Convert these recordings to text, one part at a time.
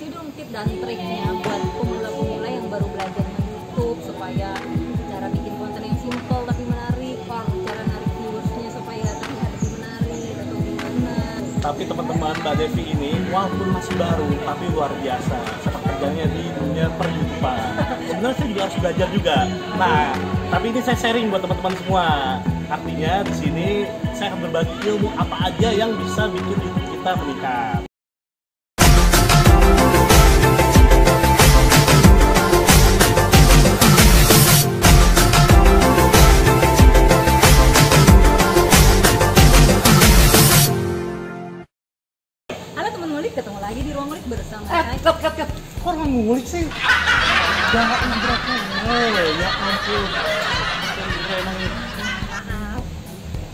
kasih dong tips dan triknya buat pemula-pemula yang baru belajar YouTube supaya cara bikin konten yang simple tapi menarik, cara narik viewersnya supaya terlihat lebih menarik atau gimana. Tapi teman-teman, Mbak Devi ini walaupun masih baru tapi luar biasa sepak terjangnya di dunia per-YouTubean. Sebenarnya saya juga harus belajar juga. Nah, tapi ini saya sharing buat teman-teman semua. Artinya di sini saya akan berbagi ilmu apa aja yang bisa bikin YouTube kita meningkat. Ketemu lagi di ruang ngulik bersama saya. Kok orang ngulik sih? Jangan beratnya. Ya ampun. Maaf,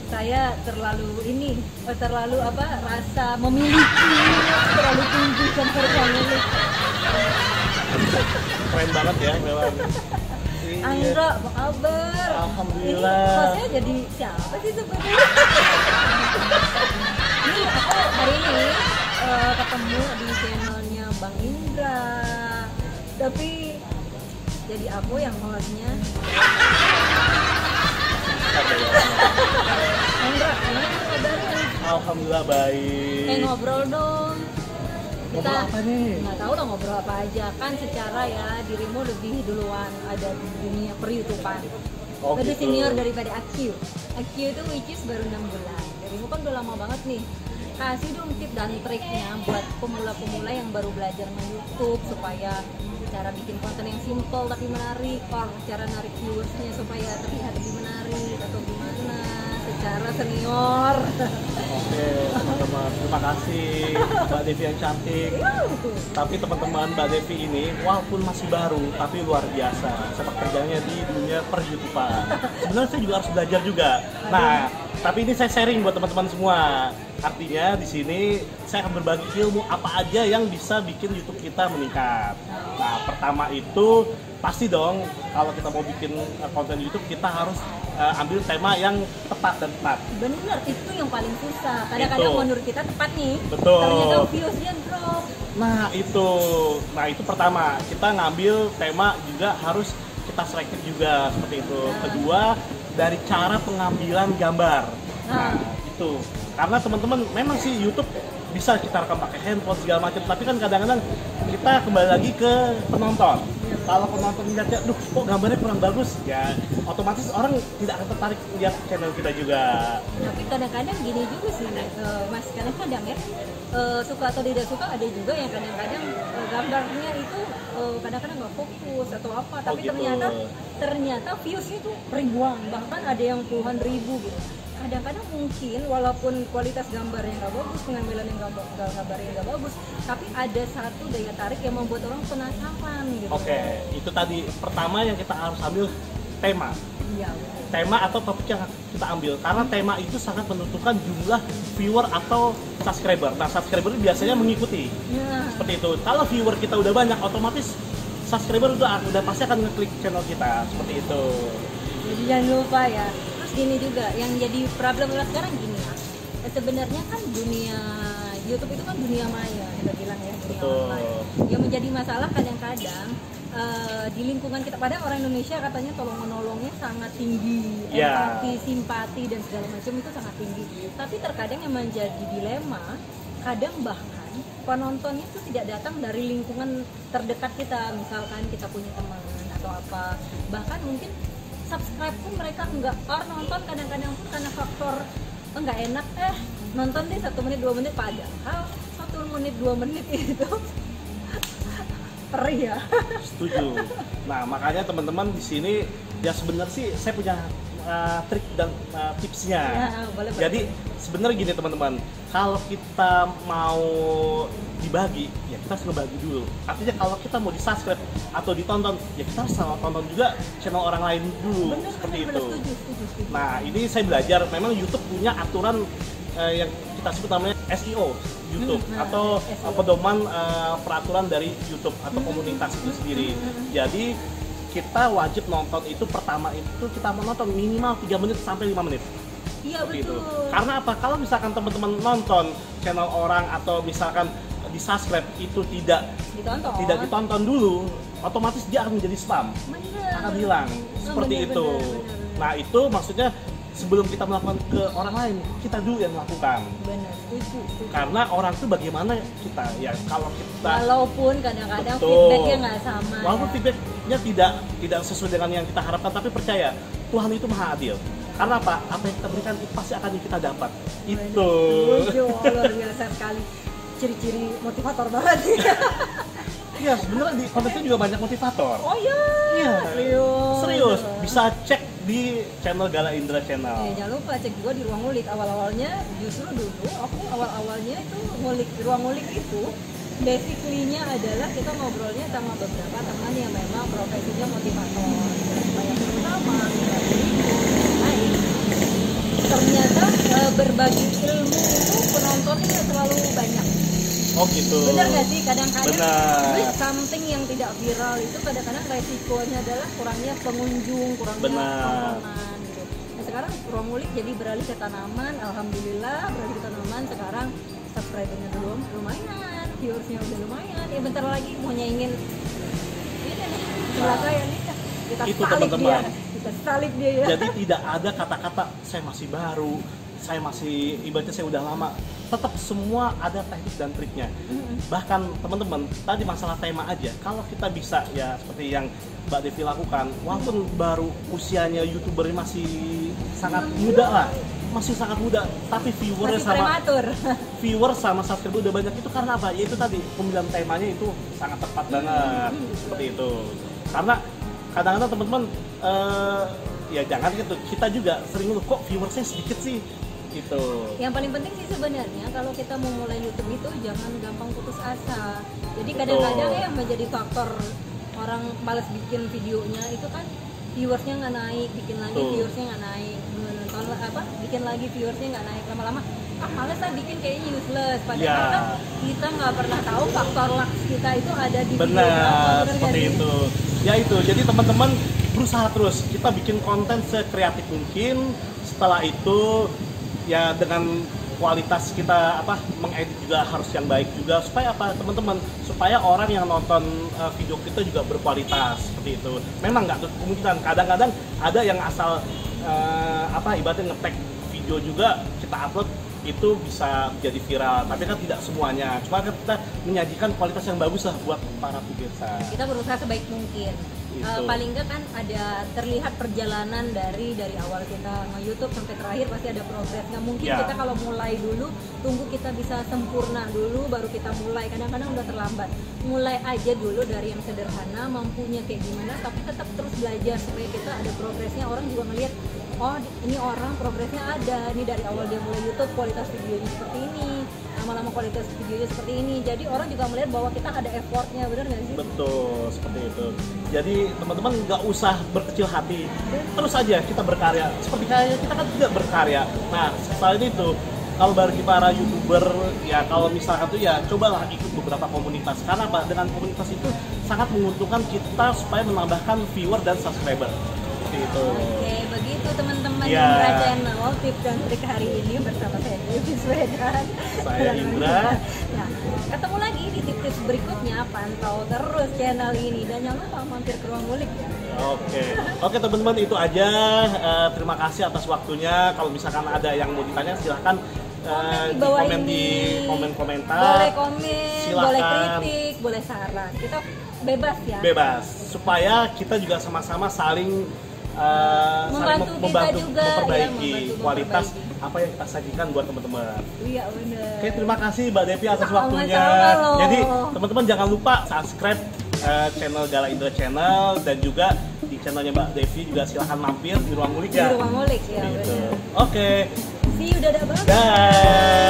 saya terlalu rasa memiliki terlalu tinggi sampai ruang ngulik. Keren banget ya memang. Angga, apa kabar? Alhamdulillah. Kok saya jadi siapa sih sebenarnya? Ini aku hari ini ketemu di channelnya Bang Indra, tapi jadi aku yang hostnya. Indra, gimana kabarnya? Alhamdulillah baik. Ngobrol dong. Ngobrol apa nih? Nggak tahu lah ngobrol apa aja kan, secara ya dirimu lebih duluan ada di dunia per-YouTubean. Lebih senior daripada Akyu. Akyu itu which is baru 6 bulan. Dirimu kan udah lama banget nih. Kasih dong tips dan triknya buat pemula-pemula yang baru belajar main YouTube supaya cara bikin konten yang simple tapi menarik, cara narik viewersnya supaya terlihat lebih menarik atau gimana secara senior. Oke, teman-teman, terima kasih Mbak Devi yang cantik. Tapi teman-teman, Mbak Devi ini walaupun masih baru tapi luar biasa sepak terjangnya di dunia per-YouTubean. Sebenarnya saya juga harus belajar juga. Nah, tapi ini saya sharing buat teman-teman semua. Artinya di sini saya akan berbagi ilmu apa aja yang bisa bikin YouTube kita meningkat. Nah, pertama itu pasti dong kalau kita mau bikin konten YouTube kita harus ambil tema yang tepat dan tepat. Bener, itu yang paling susah. Kadang-kadang menurut kita tepat nih, betul. Ternyata viewsnya drop. Nah itu pertama, kita ngambil tema juga harus kita selektif juga seperti itu. Kedua, dari cara pengambilan gambar. Nah itu, karena teman-teman memang sih YouTube bisa kita rekam pakai handphone segala macam, tapi kan kadang-kadang kita kembali lagi ke penonton. Kalau penonton lihatnya, duh kok gambarnya kurang bagus, ya otomatis orang tidak akan tertarik lihat channel kita juga. Tapi kadang-kadang gini juga sih, Mas, kadang-kadang ya suka atau tidak suka ada juga yang kadang-kadang gambarnya itu kadang-kadang nggak fokus atau apa, tapi gitu. ternyata viewsnya itu ribuan, bahkan ada yang puluhan ribu gitu. Kadang-kadang mungkin walaupun kualitas gambarnya nggak bagus, pengambilan yang gambarnya nggak bagus, tapi ada satu daya tarik yang membuat orang penasaran gitu. Oke, itu tadi pertama yang kita harus ambil tema. Iya. Tema atau topik yang kita ambil, karena tema itu sangat menentukan jumlah viewer atau subscriber. Nah, subscriber itu biasanya mengikuti. Ya. Seperti itu. Kalau viewer kita udah banyak, otomatis subscriber udah pasti akan ngeklik channel kita. Seperti itu. Jadi jangan lupa ya. Gini juga, yang jadi problem sekarang gini ya, sebenarnya kan dunia YouTube itu kan dunia maya, kita bilang ya, dunia online. Yang menjadi masalah kadang-kadang di lingkungan kita, pada orang Indonesia katanya tolong menolongnya sangat tinggi, empati, simpati dan segala macam itu sangat tinggi. Tapi terkadang yang menjadi dilema, kadang bahkan penontonnya itu tidak datang dari lingkungan terdekat kita, misalkan kita punya teman atau apa, bahkan mungkin subscribe pun mereka nggak, orang nonton kadang-kadang pun karena faktor nggak enak, nonton deh 1 menit 2 menit, padahal 1 menit 2 menit itu perih ya. Setuju. Nah makanya teman-teman di sini ya sebenarnya sih saya punya trik dan tipsnya. Ya, boleh. Jadi sebenarnya gini teman-teman, kalau kita mau dibagi, ya kita harus ngebagi dulu. Artinya kalau kita mau di-subscribe atau ditonton, ya kita harus tonton juga channel orang lain dulu. Seperti itu. Setuju. Nah ini saya belajar, memang YouTube punya aturan yang kita sebut namanya SEO YouTube atau pedoman peraturan dari YouTube atau komunitas itu sendiri. Jadi kita wajib nonton itu, pertama itu kita menonton minimal 3 menit sampai 5 menit. Iya betul. Itu. Karena apa? Kalau misalkan teman-teman nonton channel orang atau misalkan di subscribe itu tidak ditonton dulu, otomatis dia akan menjadi spam, akan hilang seperti itu. Bener. Nah itu maksudnya sebelum kita melakukan ke orang lain, kita dulu yang melakukan. Benar, setuju. Karena orang tuh bagaimana kita, ya kalau kita walaupun kadang-kadang betul, feedbacknya nggak sama. walaupun feedbacknya tidak sesuai dengan yang kita harapkan, tapi percaya Tuhan itu maha adil. Karena apa? Apa yang kita berikan itu pasti akan kita dapat. Itu. Luar biasa sekali. Ciri-ciri motivator banget. Iya, sebenarnya di kontennya juga banyak motivator. Oh iya. Iya. Serius. Bisa cek di channel Gala Indra Channel. Jangan lupa cek juga di ruang ngulik. Awal-awalnya justru dulu aku awal-awalnya itu ngulik di ruang ngulik itu basically-nya adalah kita ngobrolnya sama beberapa teman yang memang profesinya motivator. Banyak terutama ternyata berbagi ilmu itu penontonnya selalu banyak. Oh gitu. Bener nggak sih? Kadang-kadang benar. something yang tidak viral itu kadang-kadang resikonya adalah kurangnya pengunjung, kurangnya tontonan gitu. Nah sekarang ruang ngulik jadi beralih ke tanaman. Alhamdulillah beralih ke tanaman. Sekarang subscribernya belum lumayan, viewersnya udah lumayan. Ya bentar lagi mau nyaingin ini nih celaka ya nih. Kita itu salib teman-teman. Kita salib dia ya. Jadi tidak ada kata-kata saya masih baru, saya masih ibaratnya saya udah lama. Tetap semua ada teknik dan triknya. Bahkan teman-teman tadi masalah tema aja, kalau kita bisa ya seperti yang Mbak Devi lakukan, walaupun baru usianya YouTuber masih sangat muda lah, masih sangat muda, tapi viewer sama subscriber udah banyak. Itu karena apa? Yaitu tadi pemilihan temanya itu sangat tepat banget seperti itu. Karena kadang-kadang teman-teman ya jangan gitu, kita juga sering ngeluh kok viewersnya sedikit sih gitu. Yang paling penting sih sebenarnya kalau kita mau mulai YouTube itu jangan gampang putus asa. Jadi kadang-kadang yang menjadi faktor orang malas bikin videonya itu kan viewersnya nggak naik, bikin lagi viewersnya nggak naik, bikin lagi viewersnya nggak naik, lama-lama males lah bikin kayaknya useless. Padahal kan kita nggak pernah tahu faktor luck kita itu ada di video benar seperti itu. Ya itu, jadi teman-teman berusaha terus kita bikin konten sekreatif mungkin. Setelah itu ya dengan kualitas kita mengedit juga harus yang baik juga supaya teman-teman, supaya orang yang nonton video kita juga berkualitas seperti itu. Memang nggak kemungkinan kadang-kadang ada yang asal ibaratnya nge-tag video juga kita upload itu bisa jadi viral, tapi kan tidak semuanya. Cuma kan kita menyajikan kualitas yang bagus lah buat para pemirsa. Kita berusaha sebaik mungkin. Paling enggak kan ada terlihat perjalanan dari awal kita nge-YouTube sampai terakhir pasti ada progres. Nggak mungkin kita kalau mulai dulu tunggu kita bisa sempurna dulu baru kita mulai. Kadang-kadang udah terlambat. Mulai aja dulu dari yang sederhana, mampunya kayak gimana, tapi tetap terus belajar supaya kita ada progresnya. Orang juga ngelihat, oh ini orang progresnya ada. Ini dari awal dia mulai YouTube kualitas videonya seperti ini, lama-lama kualitas videonya seperti ini. Jadi orang juga melihat bahwa kita ada effortnya, benar nggak sih? Betul, seperti itu. Jadi teman-teman nggak usah berkecil hati, terus aja kita berkarya. Seperti kayak kita kan juga berkarya. Nah, selain itu, kalau bagi para YouTuber ya kalau misalkan tuh ya cobalah ikut beberapa komunitas. Karena apa? Dengan komunitas itu sangat menguntungkan kita supaya menambahkan viewer dan subscriber. Itu. Oke, begitu teman-teman Indra Channel, tips dan trik hari ini bersama saya Devi Swedan. Saya Indra. Nah, ketemu lagi di tips-tips berikutnya. Pantau terus channel ini dan jangan lupa mampir ke ruang ngulik ya. Oke teman-teman, itu aja. Terima kasih atas waktunya. Kalau misalkan ada yang mau ditanya silahkan komen di komentar. Boleh komen, silakan. boleh kritik, boleh saran. Kita bebas ya. Bebas. Supaya kita juga sama-sama saling membantu juga, memperbaiki kualitas apa yang kita sajikan buat teman-teman. Iya benar. Oke, terima kasih Mbak Devi atas waktunya. Jadi teman-teman jangan lupa subscribe channel Gala Indra Channel dan juga di channelnya Mbak Devi juga silahkan mampir di ruang ngulik ya. Di ruang ngulik ya. Oke. See you, dadah, bye. Bye.